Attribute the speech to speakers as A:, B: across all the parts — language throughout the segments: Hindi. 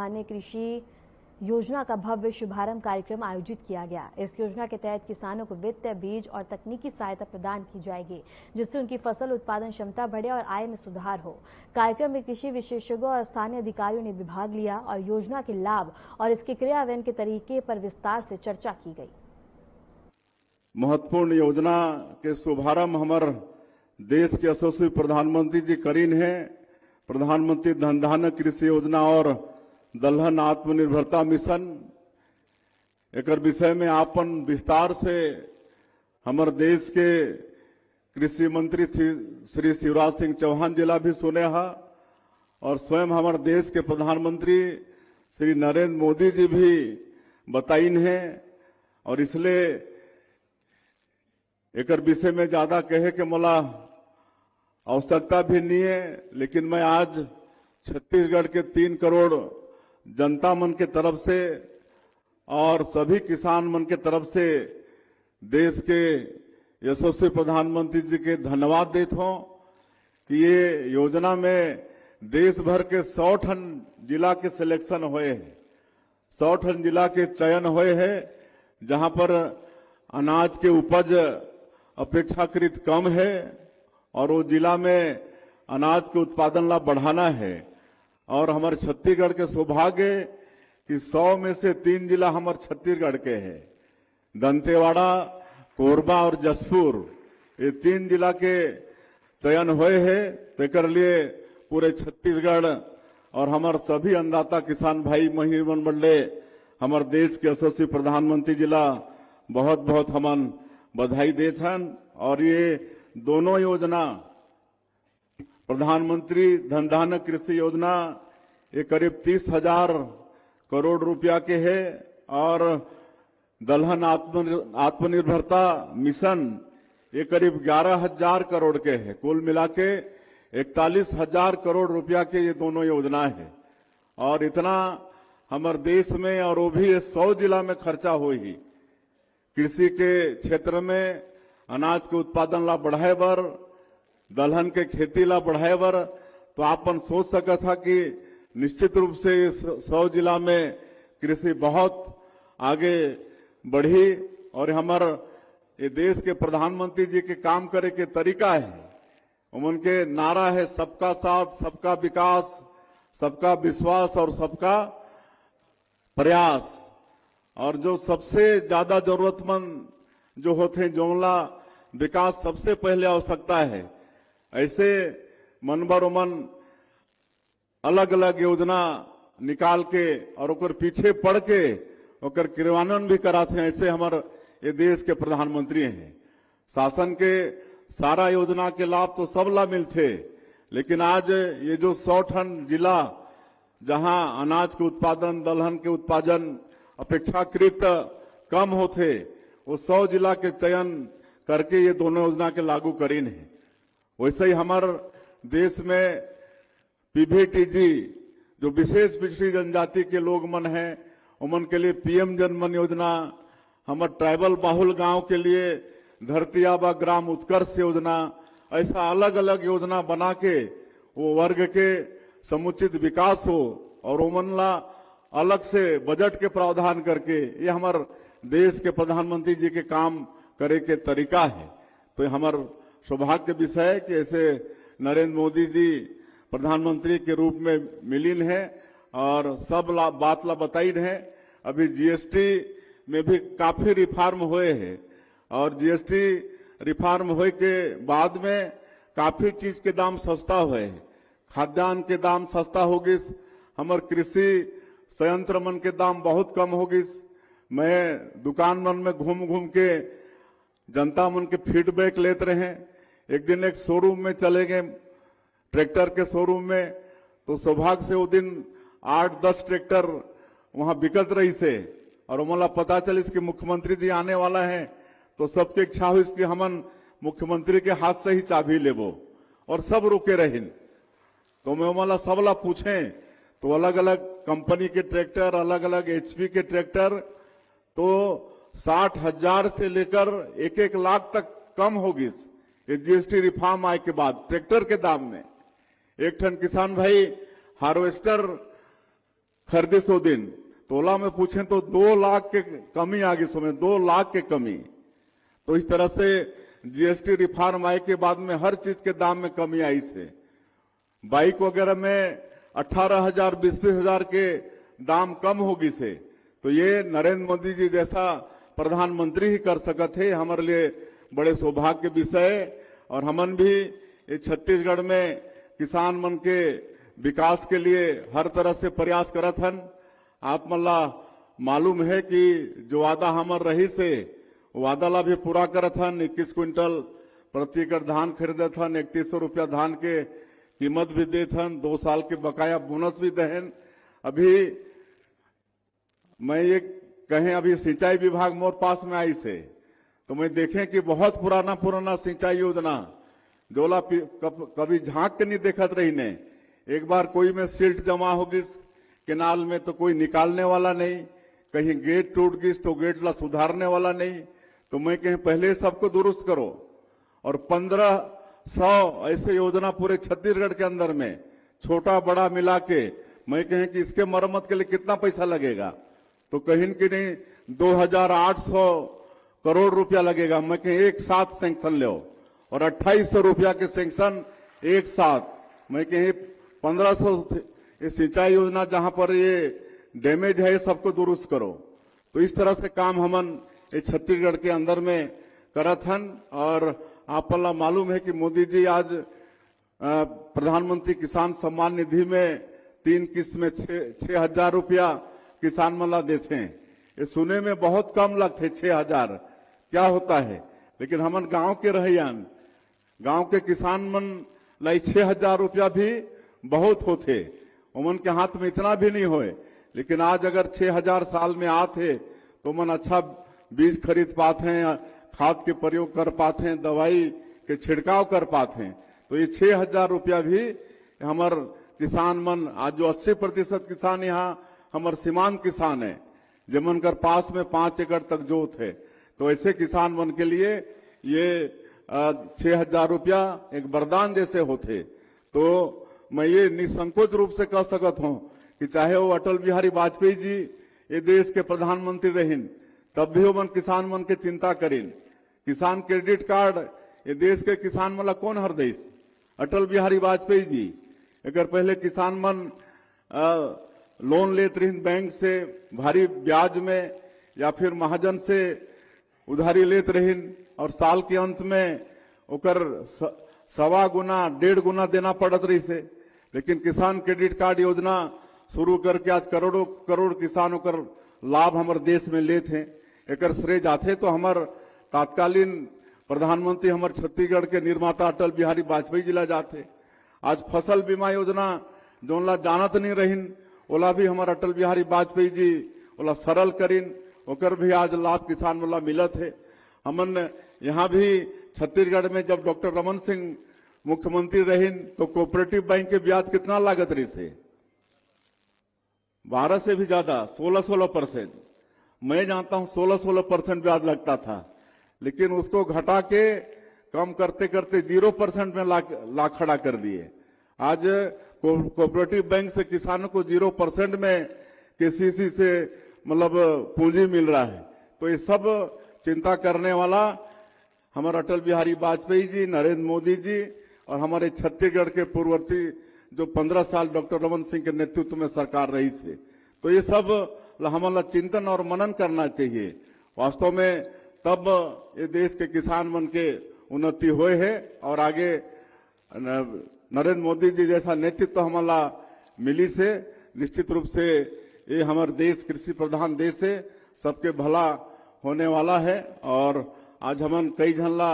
A: धान्य कृषि योजना का भव्य शुभारंभ कार्यक्रम आयोजित किया गया। इस योजना के तहत किसानों को वित्त, बीज और तकनीकी सहायता प्रदान की जाएगी, जिससे उनकी फसल उत्पादन क्षमता बढ़े और आय में सुधार हो। कार्यक्रम में कृषि विशेषज्ञों और स्थानीय अधिकारियों ने भाग लिया और योजना के लाभ और इसके क्रियान्वयन के तरीके पर विस्तार से चर्चा की गई।
B: महत्वपूर्ण योजना के शुभारंभ हमारे देश के यशस्वी प्रधानमंत्री जी करीन है। प्रधानमंत्री धन धान्य कृषि योजना और दलहन आत्मनिर्भरता मिशन एक विषय में आपन विस्तार से हमारे देश के कृषि मंत्री श्री शिवराज सिंह चौहान जिला भी सुने हा और स्वयं हमारे देश के प्रधानमंत्री श्री नरेंद्र मोदी जी भी बताइन है। और इसलिए एक विषय में ज्यादा कहे के मला आवश्यकता भी नहीं है, लेकिन मैं आज छत्तीसगढ़ के 3 करोड़ जनता मन के तरफ से और सभी किसान मन के तरफ से देश के यशस्वी प्रधानमंत्री जी के धन्यवाद देता हूं कि ये योजना में देश भर के 100 ठन जिला के सिलेक्शन हुए हैं, 100 ठन जिला के चयन हुए हैं, जहां पर अनाज के उपज अपेक्षाकृत कम है और वो जिला में अनाज के उत्पादन ला बढ़ाना है। और हमारे छत्तीसगढ़ के सौभाग्य कि 100 में से 3 जिला हमारे छत्तीसगढ़ के हैं, दंतेवाड़ा, कोरबा और जशपुर, ये 3 जिला के चयन हुए हैं। तो एक लिए पूरे छत्तीसगढ़ और हमारे सभी अन्नदाता किसान भाई महिमन मंडले हमारे देश के यशस्वी प्रधानमंत्री जिला बहुत बहुत हमन बधाई देते हैं। और ये दोनों योजना प्रधानमंत्री धन धान्य कृषि योजना ये करीब 30,000 करोड़ रुपया के है और दलहन आत्मनिर्भरता मिशन ये करीब 11,000 करोड़ के है। कुल मिला के 41,000 करोड़ रुपया के ये दोनों योजना है। और इतना हमारे देश में और वो भी 100 जिला में खर्चा हो ही कृषि के क्षेत्र में अनाज के उत्पादन ला बढ़ाए बर, दलहन के खेती ला बढ़ाए बर। तो आपन सोच सका था कि निश्चित रूप से इस 100 जिला में कृषि बहुत आगे बढ़ी। और हमारे ये देश के प्रधानमंत्री जी के काम करे के तरीका है, उनके नारा है सबका साथ, सबका विकास, सबका विश्वास और सबका प्रयास। और जो सबसे ज्यादा जरूरतमंद जो होते हैं, जोला विकास सबसे पहले आवश्यकता है, ऐसे मन बर मन अलग अलग योजना निकाल के और ओकर पीछे पड़ के ओकर क्रियान्वयन भी कराते हैं। ऐसे हमारे ये देश के प्रधानमंत्री हैं। शासन के सारा योजना के लाभ तो सब ला मिलते, लेकिन आज ये जो 100 ठन जिला जहां अनाज के उत्पादन, दलहन के उत्पादन अपेक्षाकृत कम होते, वो 100 जिला के चयन करके ये दोनों योजना के लागू करीन है। वैसे ही हमारे देश में पीवीटीजी जो विशेष पिछड़ी जनजाति के लोग मन हैं, उमन के लिए पीएम जनमन योजना, हमारे ट्राइबल बाहुल गांव के लिए धरती आबा ग्राम उत्कर्ष योजना, ऐसा अलग अलग योजना बना के वो वर्ग के समुचित विकास हो और उमन ला अलग से बजट के प्रावधान करके, ये हमारे देश के प्रधानमंत्री जी के काम करे के तरीका है। तो हमारे सौभाग्य विषय है कि ऐसे नरेंद्र मोदी जी प्रधानमंत्री के रूप में मिलिन है और सब बात ला बताई है। अभी जीएसटी में भी काफी रिफॉर्म हुए हैं और जीएसटी रिफॉर्म होए के बाद में काफी चीज के दाम सस्ता हुए हैं। खाद्यान्न के दाम सस्ता हो गई, हमारे कृषि संयंत्र मन के दाम बहुत कम हो गई। मैं दुकान मन में घूम घूम के जनता मन के फीडबैक लेते रहे। एक दिन एक शोरूम में चले गए, ट्रैक्टर के शोरूम में, तो सौभाग्य से वो दिन 8-10 ट्रैक्टर वहां बिकत रही से और मला पता चली कि मुख्यमंत्री जी आने वाला है, तो सबके इच्छा हुई कि हमन मुख्यमंत्री के हाथ से ही चाबी लेबो और सब रुके रहिन। तो मैं मला सबला पूछे तो अलग अलग कंपनी के ट्रैक्टर, अलग अलग एचपी के ट्रैक्टर तो 60,000 से लेकर 1-1 लाख तक कम होगी ये जीएसटी रिफॉर्म आए के बाद ट्रैक्टर के दाम में। एक ठन किसान भाई हार्वेस्टर खरीदी 100 दिन, तोला में पूछें तो 2 लाख के कमी आ गई, समय 2 लाख के कमी। तो इस तरह से जीएसटी रिफॉर्म आए के बाद में हर चीज के दाम में कमी आई से। बाइक वगैरह में 18,000 20,000 के दाम कम होगी से। तो ये नरेंद्र मोदी जी जैसा प्रधानमंत्री ही कर सकते हैं, हमारे लिए बड़े सौभाग्य विषय। और हमन भी ये छत्तीसगढ़ में किसान मन के विकास के लिए हर तरह से प्रयास करत हन। आप मल्ला मालूम है कि जो वादा हमर रही से वादा ला भी पूरा करत हन। 21 क्विंटल प्रति एकड़ धान खरीदत हन, 3100 रुपया धान के कीमत भी देत हन, 2 साल के बकाया बोनस भी दहन। अभी मैं ये कहें, अभी सिंचाई विभाग मोर पास में आई से तो मैं देखें कि बहुत पुराना सिंचाई योजना जोला कभी झांक के नहीं देखत रही ने। एक बार कोई में सिल्ट जमा होगी केनाल में तो कोई निकालने वाला नहीं, कहीं गेट टूट गई तो गेट ला सुधारने वाला नहीं। तो मैं कहीं पहले सबको दुरुस्त करो। और 1500 ऐसे योजना पूरे छत्तीसगढ़ के अंदर में छोटा बड़ा मिला के मैं कहें कि इसके मरम्मत के लिए कितना पैसा लगेगा, तो कहीं कि नहीं 2800 करोड़ रुपया लगेगा। मैं कहें एक साथ सैंक्शन लो और 2800 रुपया के सैंक्शन एक साथ। मैं कहें 1500 ये सिंचाई योजना जहां पर ये डैमेज है सबको दुरुस्त करो। तो इस तरह से काम हमन ये छत्तीसगढ़ के अंदर में करत हन। और आप मालूम है कि मोदी जी आज प्रधानमंत्री किसान सम्मान निधि में 3 किस्त में 6,000 रुपया किसान मला देते हैं। ये सुने में बहुत कम लगते 6,000 क्या होता है, लेकिन हमन गांव के रहियान, गांव के किसान मन लाई 6,000 रुपया भी बहुत होते। उमन के हाथ में इतना भी नहीं होए, लेकिन आज अगर 6,000 साल में आते तो मन अच्छा बीज खरीद पाते हैं, खाद के प्रयोग कर पाते हैं, दवाई के छिड़काव कर पाते हैं। तो ये 6,000 रुपया भी हमार किसान मन, आज जो 80% किसान यहाँ हमार सीमांत किसान है, जमन कर पास में 5 एकड़ तक जोत है, तो ऐसे किसान मन के लिए ये 6,000 रुपया एक वरदान जैसे होते। तो मैं ये निसंकोच रूप से कह सकत हूं कि चाहे वो अटल बिहारी वाजपेयी जी ये देश के प्रधानमंत्री रहिन, तब भी वो मन किसान मन के चिंता करिन। किसान क्रेडिट कार्ड ये देश के किसान मन ला कौन हर देश? अटल बिहारी वाजपेयी जी। अगर पहले किसान मन लोन लेत रहिन बैंक से भारी ब्याज में, या फिर महाजन से उधारी लेत रहिन और साल के अंत में ओकर 1.25 गुना 1.5 गुना देना पड़त रही से। लेकिन किसान क्रेडिट कार्ड योजना शुरू करके आज करोड़ों करोड़ किसानों का लाभ हमारे देश में लेते हैं। एकर श्रेय जाते तो हमार तत्कालीन प्रधानमंत्री हमारे छत्तीसगढ़ के निर्माता अटल बिहारी वाजपेयी जी ला जाते। आज फसल बीमा योजना जोन ला जानत नहीं रहिन, ओला भी हमारे अटल बिहारी वाजपेयी जी ओला सरल करिन, ओकर भी आज लाभ किसान वाला मिलत है। हमन यहाँ भी छत्तीसगढ़ में जब डॉक्टर रमन सिंह मुख्यमंत्री रहिन तो कोऑपरेटिव बैंक के ब्याज कितना लागत रही से? 12 से भी ज्यादा, 16% मैं जानता हूं 16% ब्याज लगता था। लेकिन उसको घटा के कम करते करते 0% में ला खड़ा कर दिए। आज कोऑपरेटिव बैंक से किसानों को 0% में केसीसी से मतलब पूंजी मिल रहा है। तो ये सब चिंता करने वाला हमारा अटल बिहारी वाजपेयी जी, नरेंद्र मोदी जी और हमारे छत्तीसगढ़ के पूर्ववर्ती जो 15 साल डॉक्टर रमन सिंह के नेतृत्व में सरकार रही थी। तो ये सब हमारा चिंतन और मनन करना चाहिए। वास्तव में तब ये देश के किसान मन के उन्नति हुए है और आगे नरेंद्र मोदी जी जैसा नेतृत्व हमारा मिली से निश्चित रूप से ये हमारा देश कृषि प्रधान देश है, सबके भला होने वाला है। और आज हमन कई झनला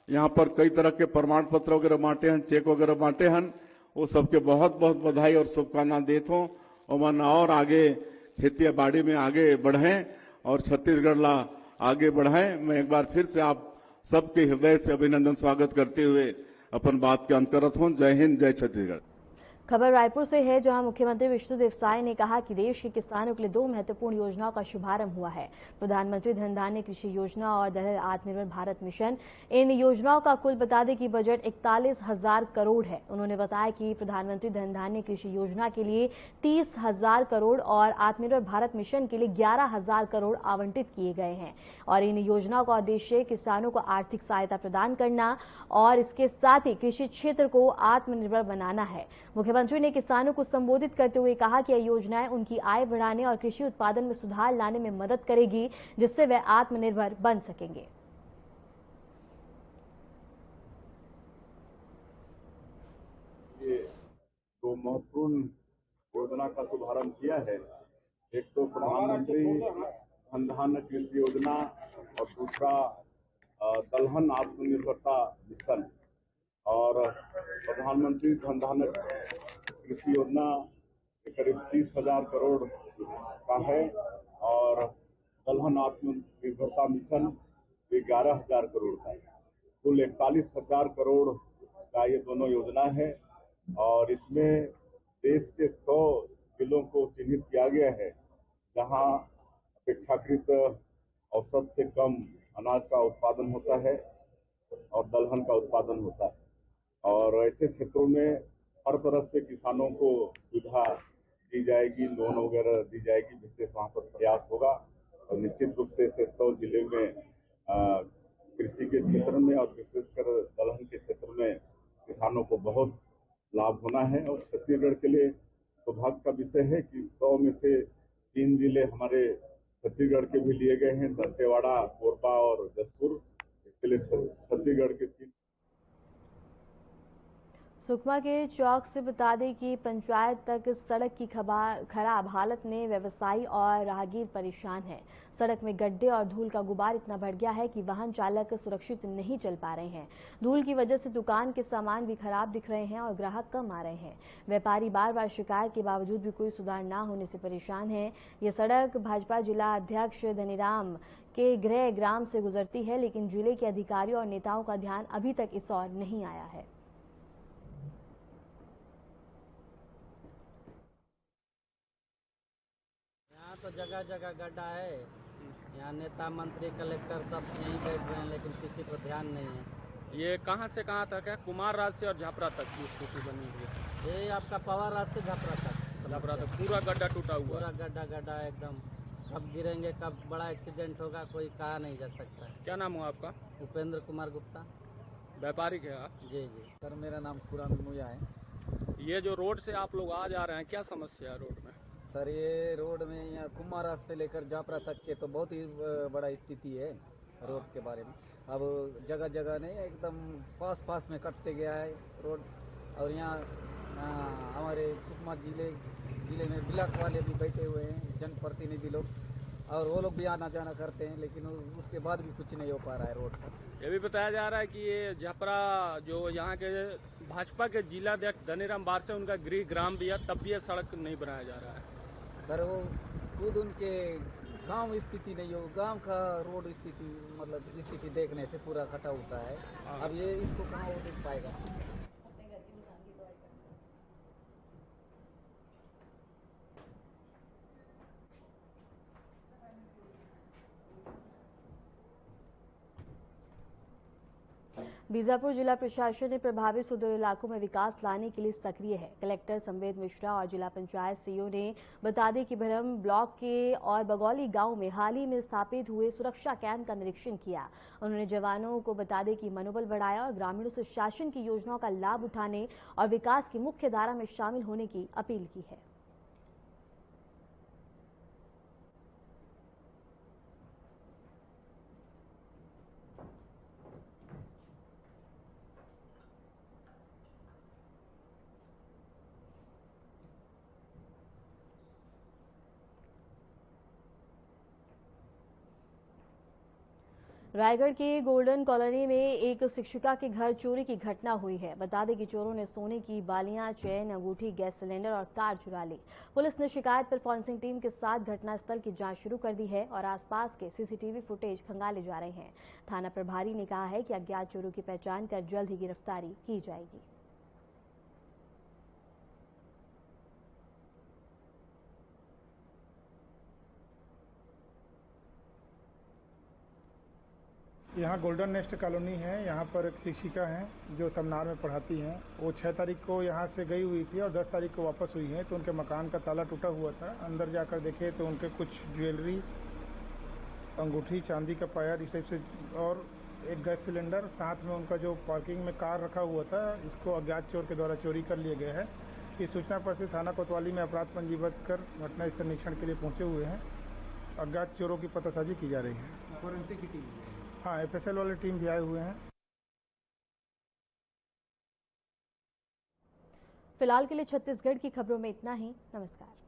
B: यहाँ पर कई तरह के प्रमाण पत्र वगैरह बांटे हैं, चेक वगैरह बांटे हैं, वो सबके बहुत बहुत बधाई और शुभकामना देता हूँ। और मन और आगे खेती बाड़ी में आगे बढ़ें और छत्तीसगढ़ ला आगे बढ़ाएं। मैं एक बार फिर से आप सबके हृदय से अभिनंदन स्वागत करते हुए अपन बात के अंत करत हूँ। जय हिंद, जय छत्तीसगढ़।
A: खबर रायपुर से है, जहां मुख्यमंत्री विष्णुदेव साय ने कहा कि देश के किसानों के लिए 2 महत्वपूर्ण योजनाओं का शुभारंभ हुआ है। प्रधानमंत्री धन धान्य कृषि योजना और दलहन आत्मनिर्भर भारत मिशन। इन योजनाओं का कुल बता दें कि बजट 41,000 करोड़ है। उन्होंने बताया कि प्रधानमंत्री धन धान्य कृषि योजना के लिए 30,000 करोड़ और आत्मनिर्भर भारत मिशन के लिए 11,000 करोड़ आवंटित किए गए हैं और इन योजनाओं का उद्देश्य किसानों को आर्थिक सहायता प्रदान करना और इसके साथ ही कृषि क्षेत्र को आत्मनिर्भर बनाना है। मुख्यमंत्री ने किसानों को संबोधित करते हुए कहा कि ये योजनाएं उनकी आय बढ़ाने और कृषि उत्पादन में सुधार लाने में मदद करेगी, जिससे वे आत्मनिर्भर बन सकेंगे।
B: ये 2 महत्वपूर्ण योजना का शुभारंभ किया है। एक तो प्रधानमंत्री धन धान्य कृषि योजना और दूसरा दलहन आत्मनिर्भरता मिशन। और प्रधानमंत्री धन धान्य कृषि योजना करीब 30,000 करोड़ का है और दलहन आत्मनिर्भरता मिशन 11,000 करोड़ का है। कुल 41,000 करोड़ का ये दोनों योजना है और इसमें देश के 100 जिलों को चिन्हित किया गया है जहां अपेक्षाकृत औसत से कम अनाज का उत्पादन होता है और दलहन का उत्पादन होता है और ऐसे क्षेत्रों में हर तरह से किसानों को सुविधा दी जाएगी, लोन वगैरह दी जाएगी, जिससे वहां पर प्रयास होगा और निश्चित रूप से ऐसे 100 जिले में कृषि के क्षेत्र में और विशेषकर दलहन के क्षेत्र में किसानों को बहुत लाभ होना है। और छत्तीसगढ़ के लिए सौभाग्य का विषय है कि 100 में से 3 जिले हमारे छत्तीसगढ़ के भी लिए गए हैं, दंतेवाड़ा, कोरबा और जसपुर। इसके लिए छत्तीसगढ़ के 3
A: सुकमा के चौक से बता दें कि पंचायत तक सड़क की खराब हालत में व्यवसायी और राहगीर परेशान हैं। सड़क में गड्ढे और धूल का गुबार इतना बढ़ गया है कि वाहन चालक सुरक्षित नहीं चल पा रहे हैं। धूल की वजह से दुकान के सामान भी खराब दिख रहे हैं और ग्राहक कम आ रहे हैं। व्यापारी बार बार शिकायत के बावजूद भी कोई सुधार न होने से परेशान है। ये सड़क भाजपा जिला अध्यक्ष धनीराम के गृह ग्राम से गुजरती है, लेकिन जिले के अधिकारियों और नेताओं का ध्यान अभी तक इस ओर नहीं आया है।
C: तो जगह जगह गड्ढा है। यहाँ नेता मंत्री कलेक्टर सब यहीं बैठ गए हैं, लेकिन किसी को ध्यान नहीं है।
D: ये कहाँ से कहाँ तक है? कुमार राज से और झापरा तक की स्थिति बनी हुई है।
C: ये आपका पवार राज से झापरा तक
D: पूरा गड्ढा टूटा हुआ,
C: पूरा गड्ढा एकदम। कब गिरेंगे, कब बड़ा एक्सीडेंट होगा, कोई कहा नहीं जा सकता।
D: क्या नाम हुआ आपका?
C: उपेंद्र कुमार गुप्ता।
D: व्यापारिक है आप?
C: जी जी सर, मेरा नाम खुराम मुया है।
D: ये जो रोड से आप लोग आ जा रहे हैं, क्या समस्या है रोड में?
C: सर, ये रोड में यहाँ कुमार राज से लेकर झापरा तक के तो बहुत ही बड़ा स्थिति है रोड के बारे में। अब जगह जगह नहीं, एकदम पास में कटते गया है रोड। और यहाँ हमारे सुकमा जिले में ब्लॉक वाले भी बैठे हुए हैं, जनप्रतिनिधि लोग, और वो लोग भी आना जाना करते हैं, लेकिन उसके बाद भी कुछ नहीं हो पा रहा है रोड पर।
D: ये भी बताया जा रहा है कि ये झापरा जो यहाँ के भाजपा के जिलाध्यक्ष धनीराम बार से उनका गृह ग्राम भी है, तब भी ये सड़क नहीं बनाया जा रहा है।
C: सर, वो खुद उनके गांव स्थिति नहीं हो, गांव का रोड स्थिति मतलब स्थिति देखने से पूरा कटा होता है। अब ये इसको कहाँ वो देख पाएगा।
A: बीजापुर जिला प्रशासन ने प्रभावित सुदूर इलाकों में विकास लाने के लिए सक्रिय है। कलेक्टर संवेद मिश्रा और जिला पंचायत सीईओ ने बता दें कि भरम ब्लॉक के और बगौली गांव में हाल ही में स्थापित हुए सुरक्षा कैंप का निरीक्षण किया। उन्होंने जवानों को बता दें कि मनोबल बढ़ाया और ग्रामीणों से शासन की योजनाओं का लाभ उठाने और विकास की मुख्य धारा में शामिल होने की अपील की है। रायगढ़ के गोल्डन कॉलोनी में एक शिक्षिका के घर चोरी की घटना हुई है। बता दें कि चोरों ने सोने की बालियां, चैन, अंगूठी, गैस सिलेंडर और कार चुरा ली। पुलिस ने शिकायत पर फॉरेंसिक टीम के साथ घटनास्थल की जांच शुरू कर दी है और आसपास के सीसीटीवी फुटेज खंगाले जा रहे हैं। थाना प्रभारी ने कहा है कि अज्ञात चोरों की पहचान कर जल्द ही गिरफ्तारी की जाएगी।
E: यहाँ गोल्डन नेस्ट कॉलोनी है। यहाँ पर एक शिक्षिका हैं जो तमनार में पढ़ाती हैं। वो 6 तारीख को यहाँ से गई हुई थी और 10 तारीख को वापस हुई हैं। तो उनके मकान का ताला टूटा हुआ था। अंदर जाकर देखे तो उनके कुछ ज्वेलरी, अंगूठी, चांदी का पाया, इस टाइप से, और एक गैस सिलेंडर, साथ में उनका जो पार्किंग में कार रखा हुआ था, इसको अज्ञात चोर के द्वारा चोरी कर लिया गया है। इस सूचना पर से थाना कोतवाली में अपराध पंजीबद्ध कर घटनास्थल निरीक्षण के लिए पहुंचे हुए हैं। अज्ञात चोरों की पतासाजी की जा रही है।
C: फोरेंसिक की टीम,
E: हाँ, एफएसएल वाले टीम भी आए हुए हैं।
A: फिलहाल के लिए छत्तीसगढ़ की खबरों में इतना ही। नमस्कार।